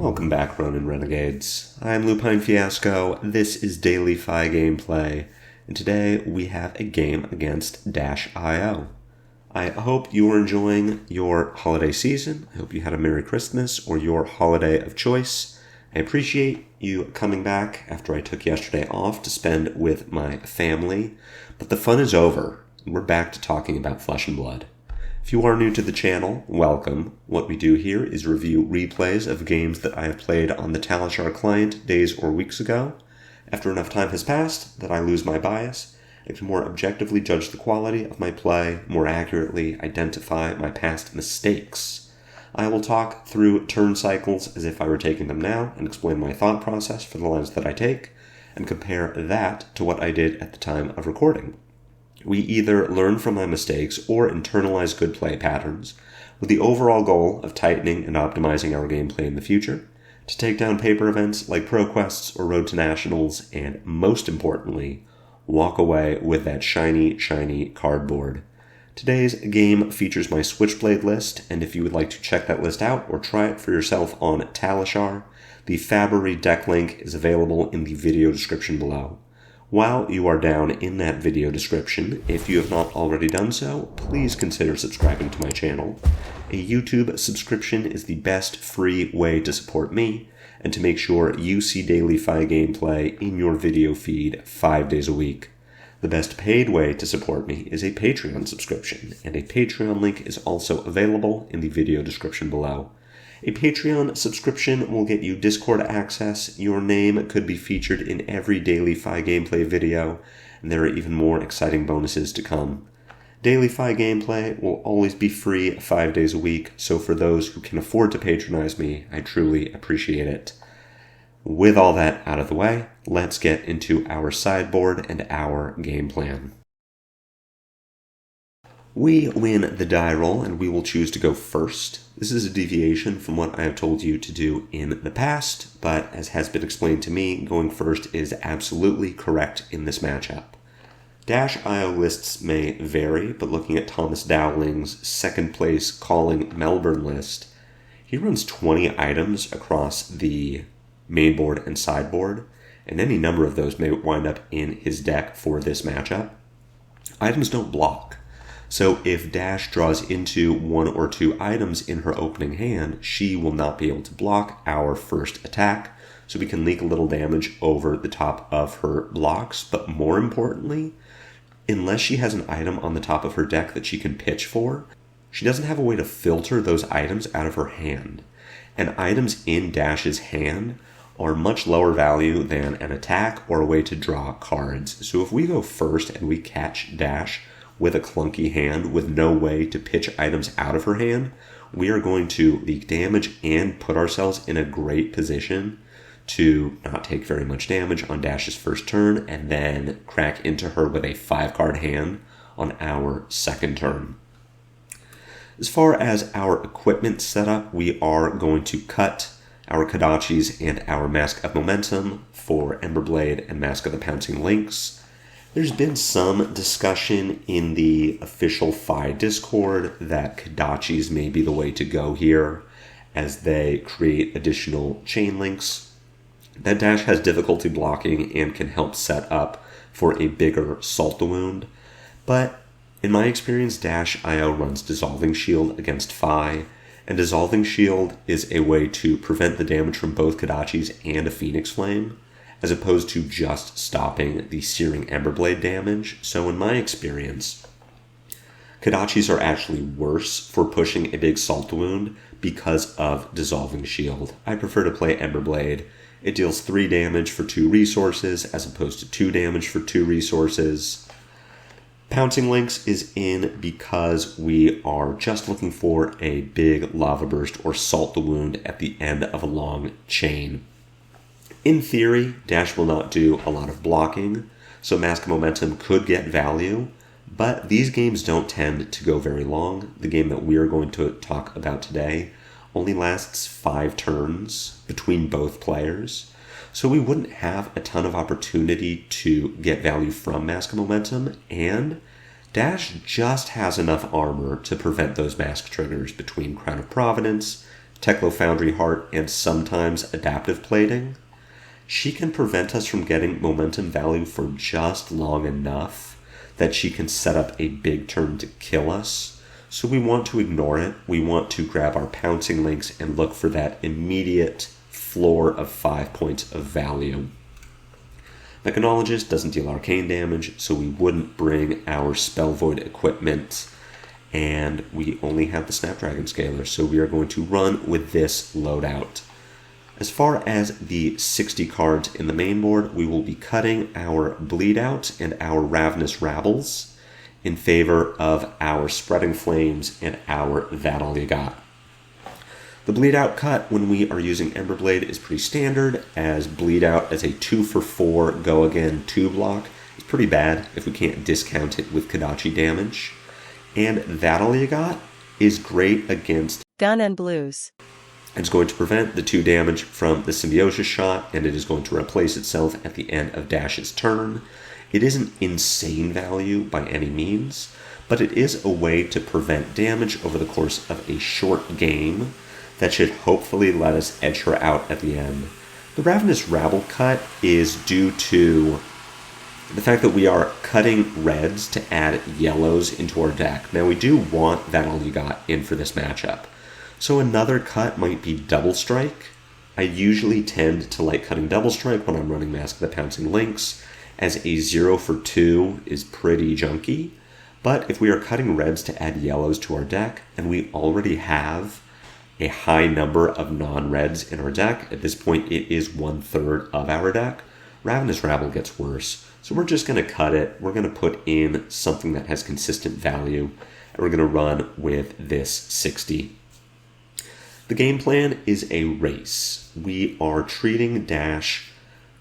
Welcome back, Ronin Renegades. I'm Lupine Fiasco, this is Daily FaB Gameplay, and today we have a game against -IO. I hope you are enjoying your holiday season. I hope you had a Merry Christmas or your holiday of choice. I appreciate you coming back after I took yesterday off to spend with my family, but the fun is over. We're back to talking about Flesh and Blood. If you are new to the channel, welcome. What we do here is review replays of games that I have played on the Talishar client days or weeks ago. After enough time has passed that I lose my bias, I can more objectively judge the quality of my play, more accurately identify my past mistakes. I will talk through turn cycles as if I were taking them now and explain my thought process for the lines that I take, and compare that to what I did at the time of recording. We either learn from my mistakes or internalize good play patterns, with the overall goal of tightening and optimizing our gameplay in the future, to take down paper events like ProQuests or Road to Nationals, and most importantly, walk away with that shiny, shiny cardboard. Today's game features my Switchblade list, and if you would like to check that list out or try it for yourself on Talishar, the FaB deck link is available in the video description below. While you are down in that video description, if you have not already done so, please consider subscribing to my channel. A YouTube subscription is the best free way to support me and to make sure you see daily FaB gameplay in your video feed 5 days a week. The best paid way to support me is a Patreon subscription, and a Patreon link is also available in the video description below. A Patreon subscription will get you Discord access, your name could be featured in every daily FaB gameplay video, and there are even more exciting bonuses to come. Daily FaB gameplay will always be free 5 days a week, so for those who can afford to patronize me, I truly appreciate it. With all that out of the way, let's get into our sideboard and our game plan. We win the die roll, and we will choose to go first. This is a deviation from what I have told you to do in the past, but as has been explained to me, going first is absolutely correct in this matchup. -IO lists may vary, but looking at Thomas Dowling's second place Calling Melbourne list, he runs 20 items across the main board and sideboard, and any number of those may wind up in his deck for this matchup. Items don't block. So if Dash draws into 1 or 2 items in her opening hand, she will not be able to block our first attack, so we can leak a little damage over the top of her blocks. But more importantly, unless she has an item on the top of her deck that she can pitch for, she doesn't have a way to filter those items out of her hand. And items in Dash's hand are much lower value than an attack or a way to draw cards. So if we go first and we catch Dash with a clunky hand with no way to pitch items out of her hand, we are going to leak damage and put ourselves in a great position to not take very much damage on Dash's first turn and then crack into her with a 5-card hand on our second turn. As far as our equipment setup, we are going to cut our Kodachis and our Mask of Momentum for Emberblade and Mask of the Pouncing Lynx. There's been some discussion in the official FaB Discord that Kodachis may be the way to go here, as they create additional chain links that Dash has difficulty blocking and can help set up for a bigger Salt the Wound. But in my experience, -IO runs Dissolving Shield against FaB, and Dissolving Shield is a way to prevent the damage from both Kodachis and a Phoenix Flame, as opposed to just stopping the Searing Emberblade damage. So in my experience, Kodachis are actually worse for pushing a big Salt Wound because of Dissolving Shield. I prefer to play Emberblade. It deals 3 damage for 2 resources, as opposed to 2 damage for 2 resources. Pouncing Lynx is in because we are just looking for a big Lava Burst or Salt the Wound at the end of a long chain. In theory, Dash will not do a lot of blocking, so Mask of Momentum could get value, but these games don't tend to go very long. The game that we are going to talk about today only lasts 5 turns between both players, so we wouldn't have a ton of opportunity to get value from Mask of Momentum, and Dash just has enough armor to prevent those mask triggers between Crown of Providence, Teklo Foundry Heart, and sometimes Adaptive Plating, she can prevent us from getting momentum value for just long enough that she can set up a big turn to kill us. So we want to ignore it. We want to grab our pouncing links and look for that immediate floor of 5 points of value. Mechanologist doesn't deal arcane damage, so we wouldn't bring our Spell Void equipment, and we only have the Snapdragon Scaler, so we are going to run with this loadout. As far as the 60 cards in the main board, we will be cutting our Bleed Out and our Ravenous Rabbles in favor of our Spreading Flames and our That All You Got. The Bleed Out cut when we are using Emberblade is pretty standard, as Bleed Out as a 2-for-4 Go Again 2 block is pretty bad if we can't discount it with Kodachi damage. And That All You Got is great against Gun and Blues. It's going to prevent the 2 damage from the Symbiosis shot, and it is going to replace itself at the end of Dash's turn. It isn't insane value by any means, but it is a way to prevent damage over the course of a short game that should hopefully let us edge her out at the end. The Ravenous Rabble cut is due to the fact that we are cutting reds to add yellows into our deck. Now we do want That All You Got in for this matchup. So another cut might be Double Strike. I usually tend to like cutting Double Strike when I'm running Mask of the Pouncing Lynx, as a 0-for-2 is pretty junky. But if we are cutting reds to add yellows to our deck, and we already have a high number of non-reds in our deck, at this point it is 1/3 of our deck, Ravenous Rabble gets worse. So we're just going to cut it. We're going to put in something that has consistent value, and we're going to run with this 60. The game plan is a race. We are treating Dash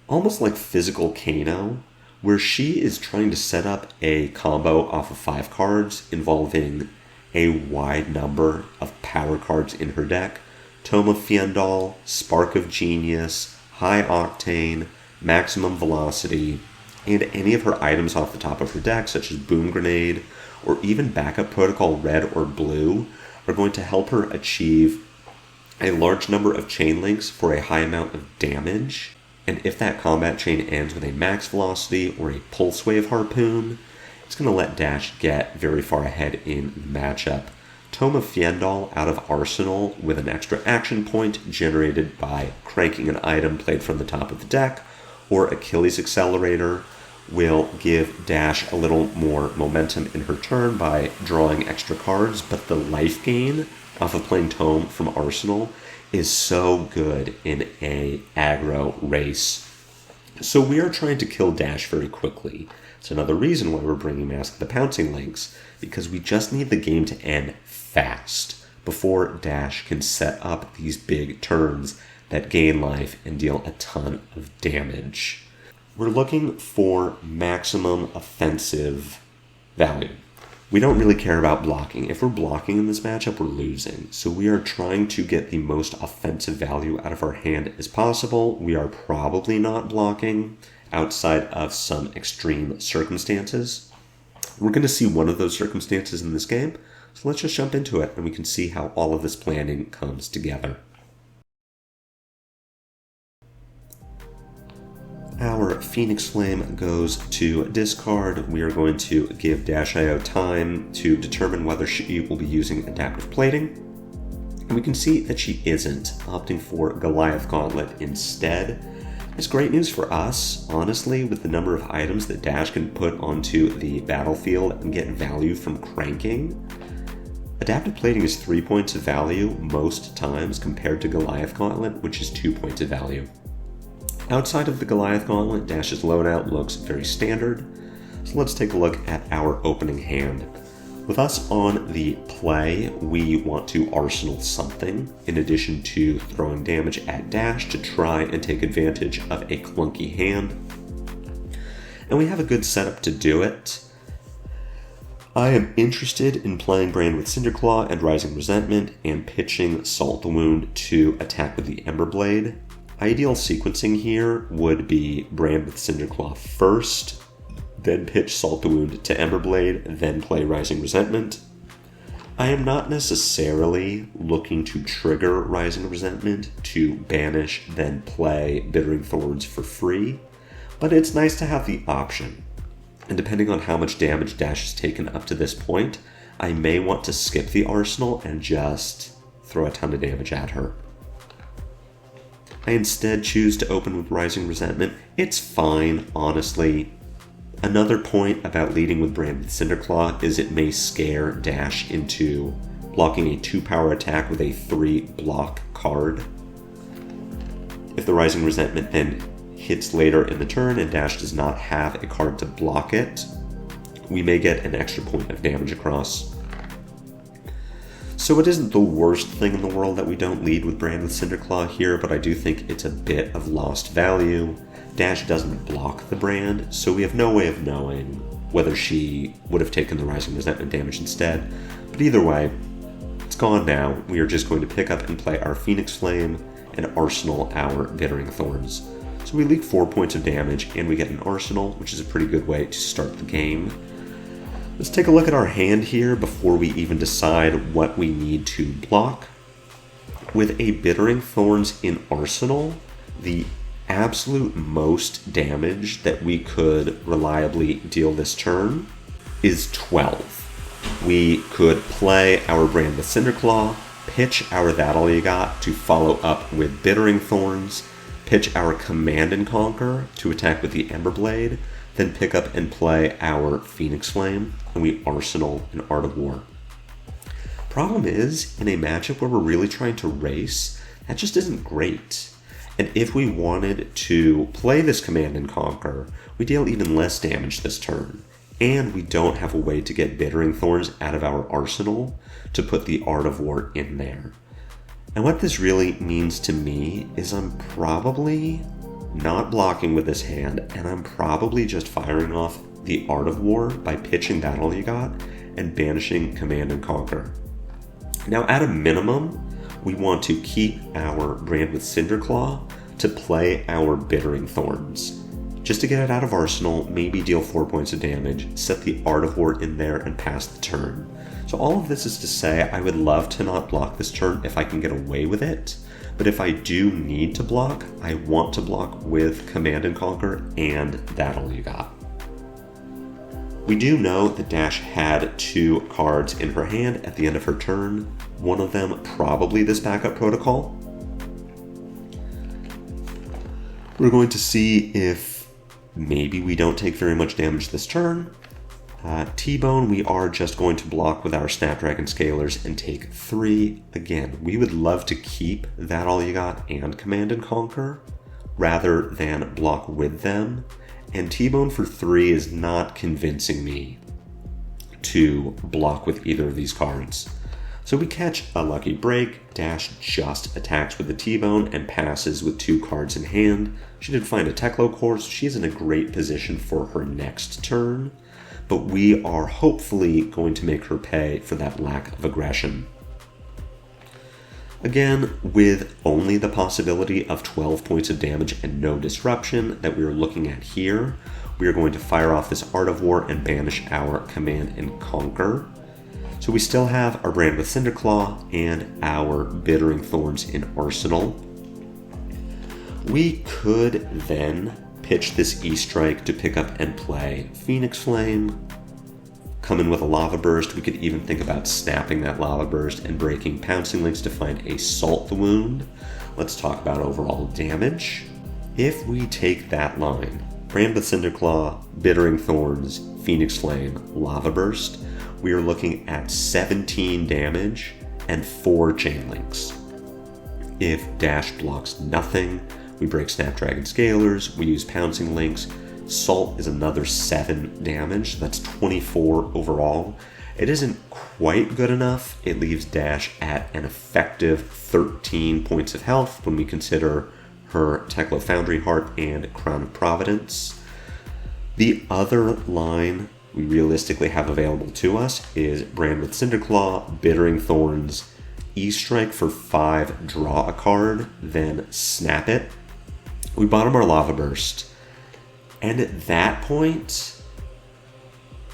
almost like physical Kano, where she is trying to set up a combo off of 5 cards involving a wide number of power cards in her deck: Tome of Fiendal, Spark of Genius, High Octane, Maximum Velocity, and any of her items off the top of her deck, such as Boom Grenade, or even Backup Protocol Red or Blue, are going to help her achieve a large number of chain links for a high amount of damage. And if that combat chain ends with a max velocity or a pulse wave harpoon, it's going to let Dash get very far ahead in the matchup. Tome of Fiendal out of Arsenal with an extra action point generated by cranking an item played from the top of the deck, or Achilles Accelerator, will give Dash a little more momentum in her turn by drawing extra cards, but the life gain off of playing Tome from Arsenal is so good in a aggro race. So we are trying to kill Dash very quickly. It's another reason why we're bringing Mask of the Pouncing Lynx, because we just need the game to end fast before Dash can set up these big turns that gain life and deal a ton of damage. We're looking for maximum offensive value. We don't really care about blocking. If we're blocking in this matchup, we're losing. So we are trying to get the most offensive value out of our hand as possible. We are probably not blocking outside of some extreme circumstances. We're going to see one of those circumstances in this game. So let's just jump into it and we can see how all of this planning comes together. Our Phoenix Flame goes to discard. We are going to give Dash.io time to determine whether she will be using Adaptive Plating. And we can see that she isn't, opting for Goliath Gauntlet instead. It's great news for us, honestly, with the number of items that Dash can put onto the battlefield and get value from cranking. Adaptive Plating is 3 points of value most times compared to Goliath Gauntlet, which is 2 points of value. Outside of the Goliath Gauntlet, Dash's loadout looks very standard, so let's take a look at our opening hand. With us on the play, we want to arsenal something, in addition to throwing damage at Dash to try and take advantage of a clunky hand. And we have a good setup to do it. I am interested in playing Brand with Cinderclaw and Rising Resentment, and pitching Salt the Wound to attack with the Emberblade. Ideal sequencing here would be Brand with Cinderclaw first, then pitch Salt the Wound to Emberblade, then play Rising Resentment. I am not necessarily looking to trigger Rising Resentment to banish, then play Bittering Thorns for free, but it's nice to have the option. And depending on how much damage Dash has taken up to this point, I may want to skip the arsenal and just throw a ton of damage at her. I instead choose to open with Rising Resentment. It's fine, honestly. Another point about leading with Branded Cinderclaw is it may scare Dash into blocking a 2-power attack with a 3-block card. If the Rising Resentment then hits later in the turn and Dash does not have a card to block it, we may get an extra point of damage across. So it isn't the worst thing in the world that we don't lead with Branded Cinderclaw here, but I do think it's a bit of lost value. Dash doesn't block the brand, so we have no way of knowing whether she would have taken the Rising Resentment damage instead. But either way, it's gone now. We are just going to pick up and play our Phoenix Flame and arsenal our Bittering Thorns. So we leak 4 points of damage and we get an arsenal, which is a pretty good way to start the game. Let's take a look at our hand here before we even decide what we need to block. With a Bittering Thorns in arsenal, the absolute most damage that we could reliably deal this turn is 12. We could play our Brand with Cinderclaw, pitch our That All You Got to follow up with Bittering Thorns, pitch our Command and Conquer to attack with the Ember Blade, then pick up and play our Phoenix Flame, and we arsenal an Art of War. Problem is, in a matchup where we're really trying to race, that just isn't great. And if we wanted to play this Command and Conquer, we deal even less damage this turn. And we don't have a way to get Bittering Thorns out of our arsenal to put the Art of War in there. And what this really means to me is I'm probably not blocking with this hand, and I'm probably just firing off the Art of War by pitching That All You Got and banishing Command and Conquer. Now, at a minimum, we want to keep our Brand with Cinderclaw to play our Bittering Thorns. Just to get it out of arsenal, maybe deal 4 points of damage, set the Art of War in there, and pass the turn. So all of this is to say I would love to not block this turn if I can get away with it, but if I do need to block, I want to block with Command and Conquer and That All You Got. We do know that Dash had 2 cards in her hand at the end of her turn, one of them probably this backup protocol. We're going to see if maybe we don't take very much damage this turn. T-Bone, we are just going to block with our Snapdragon Scalers and take 3. Again, we would love to keep That All You Got and Command and Conquer rather than block with them. And T-Bone for 3 is not convincing me to block with either of these cards. So we catch a lucky break. Dash just attacks with the T-Bone and passes with 2 cards in hand. She did find a Teklo core, so she's in a great position for her next turn. But we are hopefully going to make her pay for that lack of aggression. Again, with only the possibility of 12 points of damage and no disruption that we are looking at here, we are going to fire off this Art of War and banish our Command and Conquer. So we still have our Brand with Cinderclaw and our Bittering Thorns in arsenal. We could then pitch this E-Strike to pick up and play Phoenix Flame. Come in with a Lava Burst. We could even think about snapping that Lava Burst and breaking Pouncing Links to find a Salt the Wound. Let's talk about overall damage. If we take that line, Brand with Cinderclaw, Bittering Thorns, Phoenix Flame, Lava Burst, we are looking at 17 damage and 4 Chain Links. If Dash blocks nothing, we break Snapdragon Scalers, we use Pouncing Links. Salt is another 7 damage, that's 24 overall. It isn't quite good enough. It leaves Dash at an effective 13 points of health when we consider her Teklo Foundry Heart and Crown of Providence. The other line we realistically have available to us is Brand with Cinderclaw, Bittering Thorns, E-Strike for 5, draw a card, then snap it. We bottom our Lava Burst, and at that point,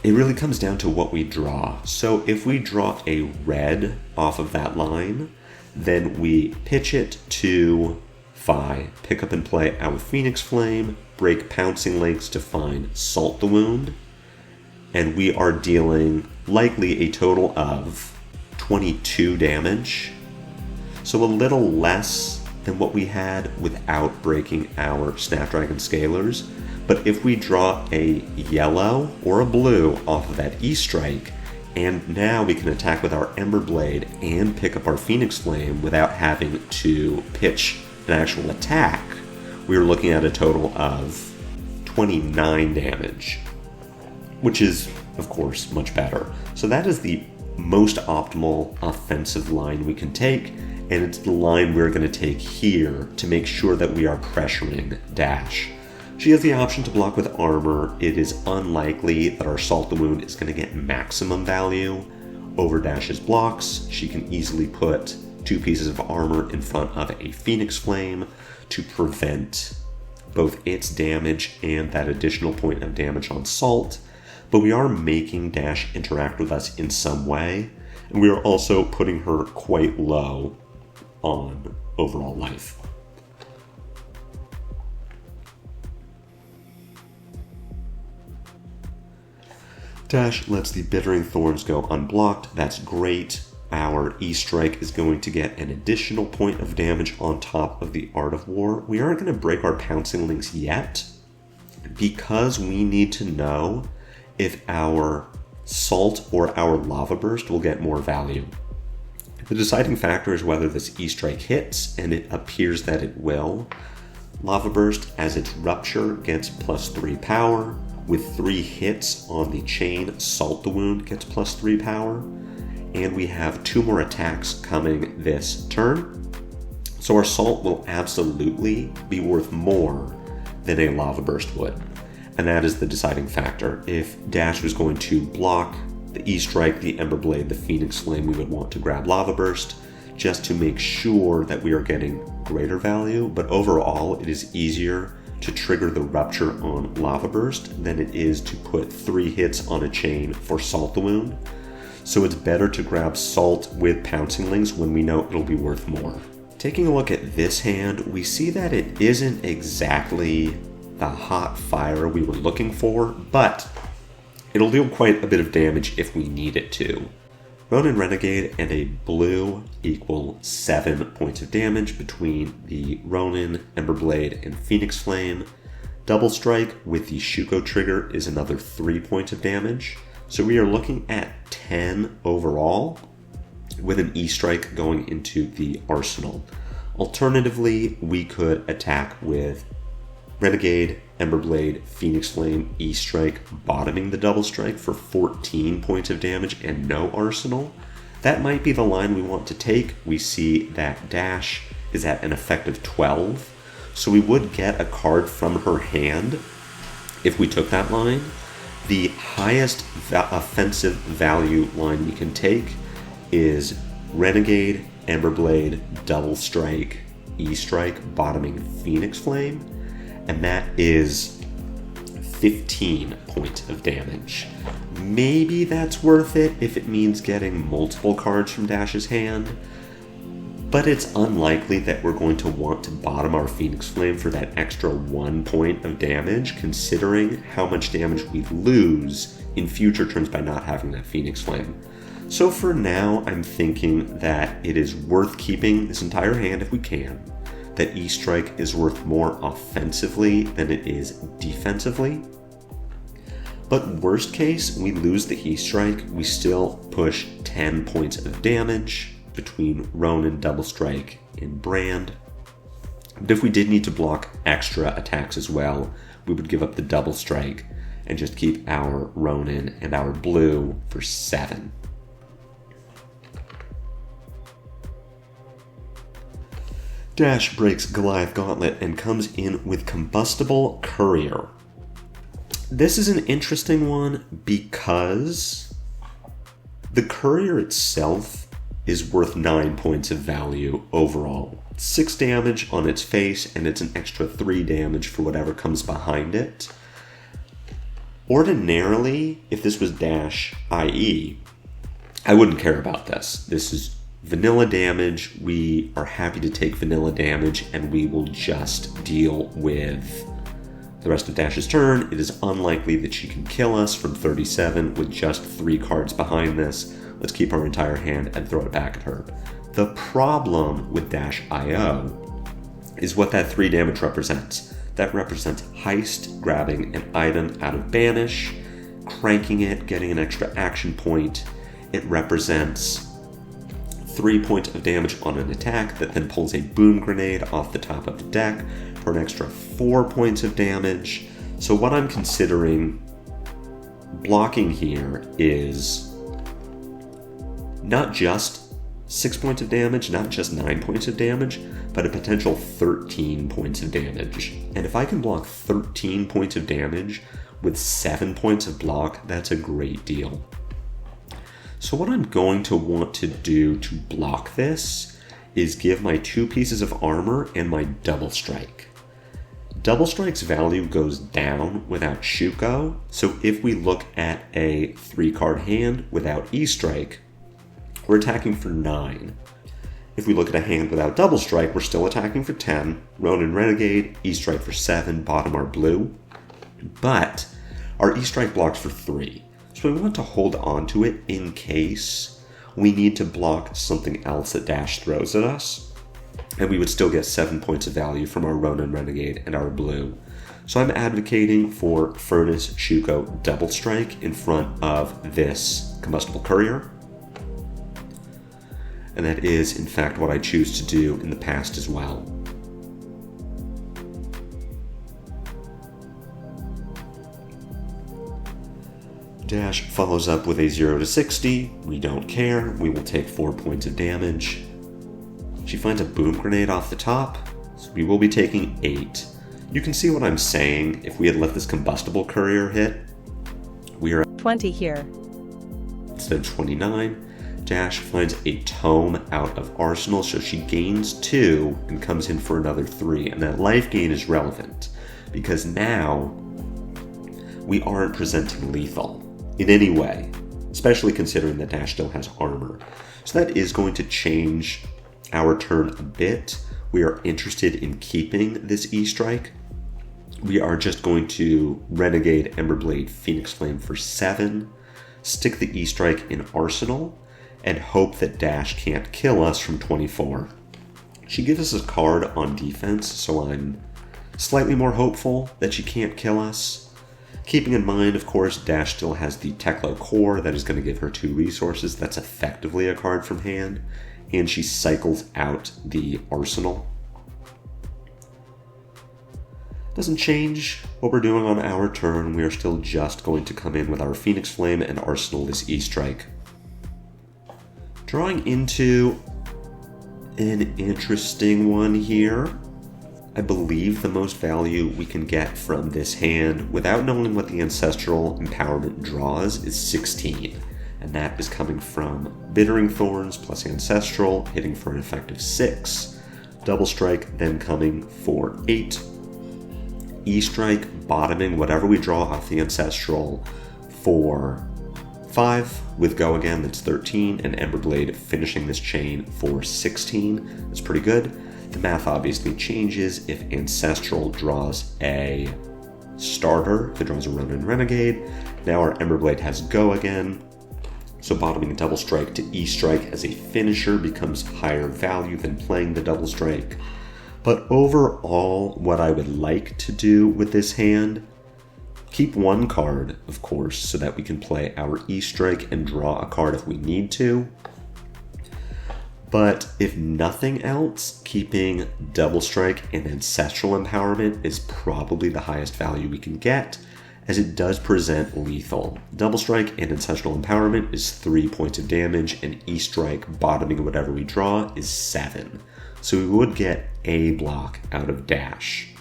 it really comes down to what we draw. So if we draw a red off of that line, then we pitch it to FaB, pick up and play our Phoenix Flame, break Pouncing Links to find Salt the Wound, and we are dealing likely a total of 22 damage. So a little less than what we had without breaking our Snapdragon Scalers. But if we draw a yellow or a blue off of that E-Strike, and now we can attack with our Ember Blade and pick up our Phoenix Flame without having to pitch an actual attack, we are looking at a total of 29 damage, which is, of course, much better. So that is the most optimal offensive line we can take, and it's the line we're going to take here to make sure that we are pressuring Dash. She has the option to block with armor. It is unlikely that our Salt the Wound is going to get maximum value over Dash's blocks. She can easily put 2 pieces of armor in front of a Phoenix Flame to prevent both its damage and that additional point of damage on Salt. But we are making Dash interact with us in some way, and we are also putting her quite low on overall life. Dash lets the Bittering Thorns go unblocked. That's great. Our E-Strike is going to get an additional point of damage on top of the Art of War. We aren't going to break our Pouncing Links yet because we need to know if our Salt or our Lava Burst will get more value. The deciding factor is whether this E-Strike hits, and it appears that it will. Lava Burst, as its Rupture, gets +3 power. With 3 hits on the chain, Salt the Wound gets +3 power. And we have 2 more attacks coming this turn. So our Salt will absolutely be worth more than a Lava Burst would. And that is the deciding factor. If Dash was going to block the E-Strike, the Ember Blade, the Phoenix Flame, we would want to grab Lava Burst just to make sure that we are getting greater value. But overall, it is easier to trigger the Rupture on Lava Burst than it is to put 3 hits on a chain for Salt the Wound. So it's better to grab Salt with Pouncing Links when we know it'll be worth more. Taking a look at this hand, we see that it isn't exactly the hot fire we were looking for, but it'll deal quite a bit of damage if we need it to. Ronin Renegade and a blue equal 7 points of damage between the Ronin, Ember Blade, and Phoenix Flame. Double Strike with the Shuko trigger is another 3 points of damage. So we are looking at 10 overall, with an E-Strike going into the arsenal. Alternatively, we could attack with Renegade, Ember Blade, Phoenix Flame, E-Strike, bottoming the Double Strike for 14 points of damage and no arsenal. That might be the line we want to take. We see that Dash is at an effective 12, so we would get a card from her hand if we took that line. The highest offensive value line we can take is Renegade, Ember Blade, Double Strike, E-Strike, bottoming Phoenix Flame, and that is 15 points of damage. Maybe that's worth it if it means getting multiple cards from Dash's hand, but it's unlikely that we're going to want to bottom our Phoenix Flame for that extra 1 point of damage, considering how much damage we lose in future turns by not having that Phoenix Flame. So for now, I'm thinking that it is worth keeping this entire hand if we can, that E-Strike is worth more offensively than it is defensively. But worst case, we lose the E-Strike, we still push 10 points of damage between Ronin, Double Strike, and Brand. But if we did need to block extra attacks as well, we would give up the Double Strike and just keep our Ronin and our blue for 7. Dash breaks Goliath Gauntlet and comes in with Combustible Courier. This is an interesting one because the Courier itself is worth 9 points of value overall. 6 damage on its face, and it's an extra 3 damage for whatever comes behind it. Ordinarily, if this was dash IE, I wouldn't care about this. This is vanilla damage. We are happy to take vanilla damage, and we will just deal with the rest of Dash's turn. It is unlikely that she can kill us from 37 with just 3 cards behind this. Let's keep our entire hand and throw it back at her. The problem with Dash IO is what that 3 damage represents. That represents heist, grabbing an item out of banish, cranking it, getting an extra action point. It represents 3 points of damage on an attack that then pulls a boom grenade off the top of the deck for an extra 4 points of damage. So what I'm considering blocking here is not just 6 points of damage, not just 9 points of damage, but a potential 13 points of damage. And if I can block 13 points of damage with 7 points of block, that's a great deal. So what I'm going to want to do to block this is give my 2 pieces of armor and my double strike. Double strike's value goes down without Shuko, so if we look at a 3-card hand without E-strike, we're attacking for 9. If we look at a hand without double strike, we're still attacking for 10. Ronin Renegade, E-strike for 7, bottom are blue. But our E-strike blocks for 3. So we want to hold on to it in case we need to block something else that Dash throws at us. And we would still get 7 points of value from our Ronin Renegade and our blue. So I'm advocating for Furnace Shuko double strike in front of this Combustible Courier. And that is, in fact, what I choose to do in the past as well. Dash follows up with a 0 to 60. We don't care. We will take 4 points of damage. She finds a boom grenade off the top, so we will be taking 8. You can see what I'm saying. If we had let this Combustible Courier hit, we are at 20 here. Instead of 29. Dash finds a tome out of Arsenal, so she gains 2 and comes in for another 3. And that life gain is relevant, because now we aren't presenting lethal in any way, especially considering that Dash still has armor. So that is going to change our turn a bit. We are interested in keeping this E-strike. We are just going to Renegade Emberblade Phoenix Flame for 7, stick the E-strike in Arsenal, and hope that Dash can't kill us from 24. She gives us a card on defense, so I'm slightly more hopeful that she can't kill us. Keeping in mind, of course, Dash still has the Teklo Core that is going to give her 2 resources. That's effectively a card from hand. And she cycles out the Arsenal. Doesn't change what we're doing on our turn. We are still just going to come in with our Phoenix Flame and Arsenal this E-strike. Drawing into an interesting one here. I believe the most value we can get from this hand without knowing what the Ancestral Empowerment draws is 16. And that is coming from Bittering Thorns plus Ancestral, hitting for an effective 6. Double Strike then coming for 8. E-strike bottoming whatever we draw off the Ancestral for 5. With Go Again, that's 13. And Emberblade finishing this chain for 16. That's pretty good. The math obviously changes if Ancestral draws a starter, if it draws a Ronin Renegade. Now our Emberblade has Go Again. So bottoming a double strike to E-strike as a finisher becomes higher value than playing the double strike. But overall, what I would like to do with this hand, keep 1 card, of course, so that we can play our E-strike and draw a card if we need to. But if nothing else, keeping double strike and Ancestral Empowerment is probably the highest value we can get, as it does present lethal. Double strike and Ancestral Empowerment is 3 points of damage, and E-strike bottoming whatever we draw is 7. So we would get a block out of Dash.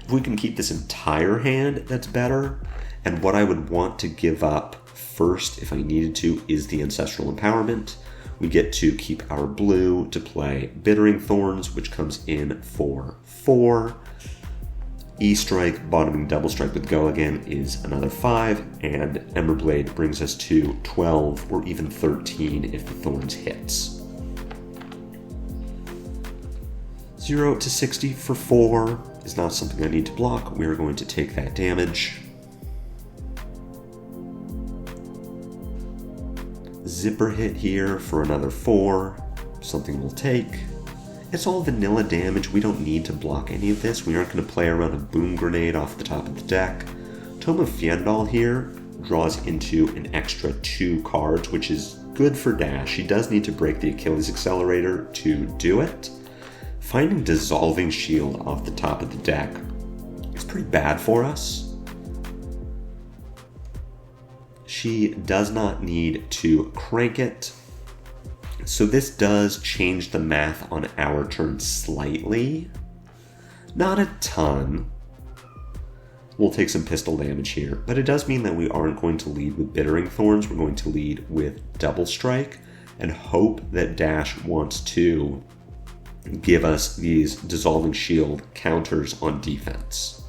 If we can keep this entire hand, that's better. And what I would want to give up first, if I needed to, is the Ancestral Empowerment. We get to keep our blue to play Bittering Thorns, which comes in for 4. E-Strike, bottoming double strike with Go Again is another 5, and Emberblade brings us to 12 or even 13 if the Thorns hits. 0 to 60 for 4 is not something I need to block. We are going to take that damage. Zipper hit here for another 4, something we'll take. It's all vanilla damage. We don't need to block any of this. We aren't going to play around a Boom Grenade off the top of the deck. Tome of Fiendal here draws into an extra 2 cards, which is good for Dash. She does need to break the Achilles Accelerator to do it. Finding Dissolving Shield off the top of the deck is pretty bad for us. She does not need to crank it. So this does change the math on our turn slightly. Not a ton. We'll take some pistol damage here, but it does mean that we aren't going to lead with Bittering Thorns. We're going to lead with Double Strike and hope that Dash wants to give us these Dissolving Shield counters on defense.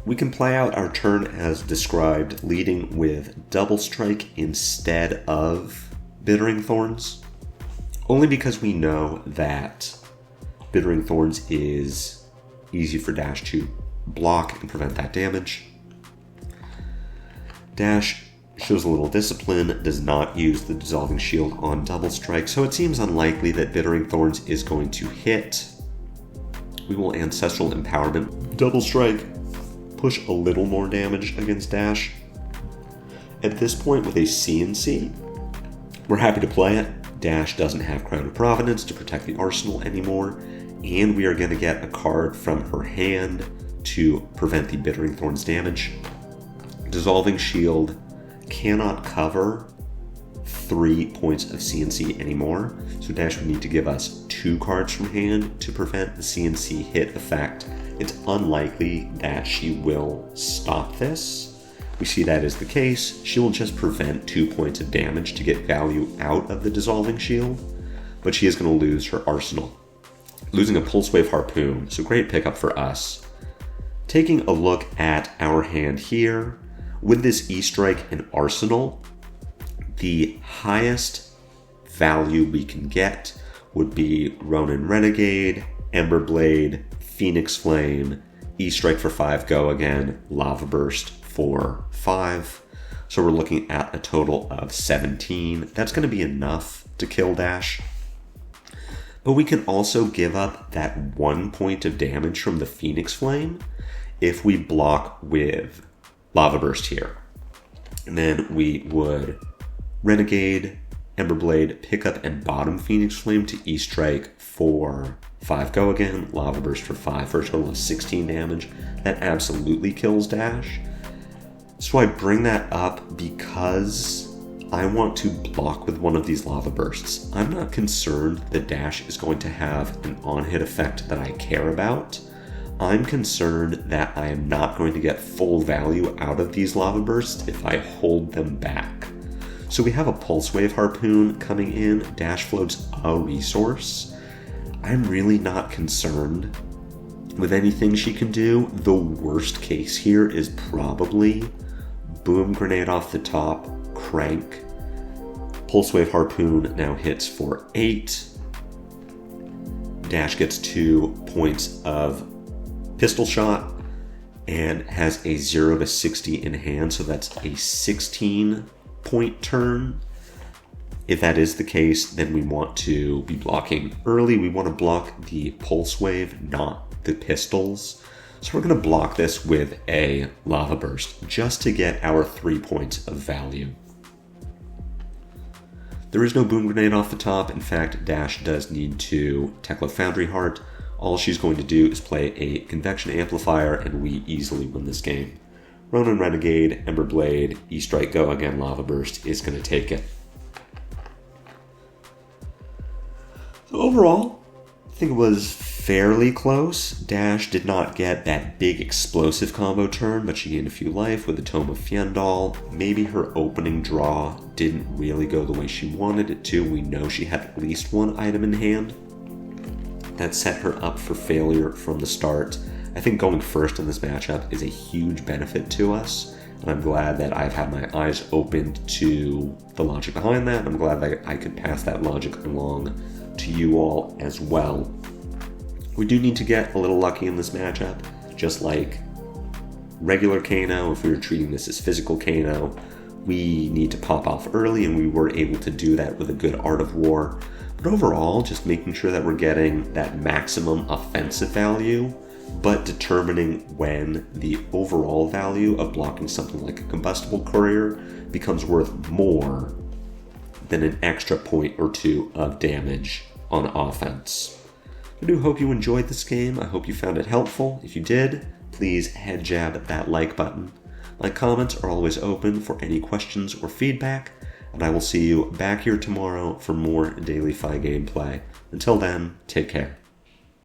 We can play out our turn as described, leading with Double Strike instead of Bittering Thorns. Only because we know that Bittering Thorns is easy for Dash to block and prevent that damage. Dash shows a little discipline, does not use the Dissolving Shield on Double Strike, so it seems unlikely that Bittering Thorns is going to hit. We will Ancestral Empowerment Double Strike, push a little more damage against Dash. At this point with a CNC, we're happy to play it. Dash doesn't have Crown of Providence to protect the arsenal anymore, and we are going to get a card from her hand to prevent the Bittering Thorns damage. Dissolving Shield cannot cover 3 points of CNC anymore, so Dash would need to give us 2 cards from hand to prevent the CNC hit effect. It's unlikely that she will stop this. We see that as the case. She will just prevent 2 points of damage to get value out of the Dissolving Shield, but she is going to lose her arsenal. Losing a Pulse Wave Harpoon, so great pickup for us. Taking a look at our hand here, with this E-Strike and Arsenal, the highest value we can get would be Ronin Renegade, Emberblade, Phoenix Flame, E-Strike for 5, Go Again, Lava Burst for 5. So we're looking at a total of 17. That's going to be enough to kill Dash. But we can also give up that 1 point of damage from the Phoenix Flame if we block with Lava Burst here. And then we would Renegade, Emberblade, pick up and bottom Phoenix Flame to E-Strike for 5, Go Again, Lava Burst for 5 for a total of 16 damage. That absolutely kills Dash. So I bring that up because I want to block with one of these Lava Bursts. I'm not concerned that Dash is going to have an on-hit effect that I care about. I'm concerned that I am not going to get full value out of these Lava Bursts if I hold them back. So we have a Pulse Wave Harpoon coming in. Dash floats a resource. I'm really not concerned with anything she can do. The worst case here is probably Boom Grenade off the top, crank. Pulse Wave Harpoon now hits for 8. Dash gets 2 points of pistol shot and has a 0 to 60 in hand, so that's a 16 point turn. If that is the case, then we want to be blocking early. We want to block the Pulse Wave, not the pistols. So we're going to block this with a Lava Burst just to get our 3 points of value. There is no Boom Grenade off the top. In fact, Dash does need to Teklo Foundry Heart. All she's going to do is play a Convection Amplifier, and we easily win this game. Ronin Renegade, Emberblade, E-Strike, Go Again, Lava Burst is going to take it. So overall, I think it was fairly close. Dash did not get that big explosive combo turn, but she gained a few life with the Tome of Fiendal. Maybe her opening draw didn't really go the way she wanted it to. We know she had at least one item in hand. That set her up for failure from the start, I think going first in this matchup is a huge benefit to us, and I'm glad that I've had my eyes opened to the logic behind that. I'm glad that I could pass that logic along to you all as well. We do need to get a little lucky in this matchup, just like regular Kano. If we were treating this as physical Kano, we need to pop off early, and we were able to do that with a good Art of War. But overall, just making sure that we're getting that maximum offensive value, but determining when the overall value of blocking something like a combustible courier becomes worth more than an extra point or two of damage on offense. I do hope you enjoyed this game. I hope you found it helpful. If you did, please head jab that like button. My comments are always open for any questions or feedback, and I will see you back here tomorrow for more daily FaB gameplay. Until then, take care.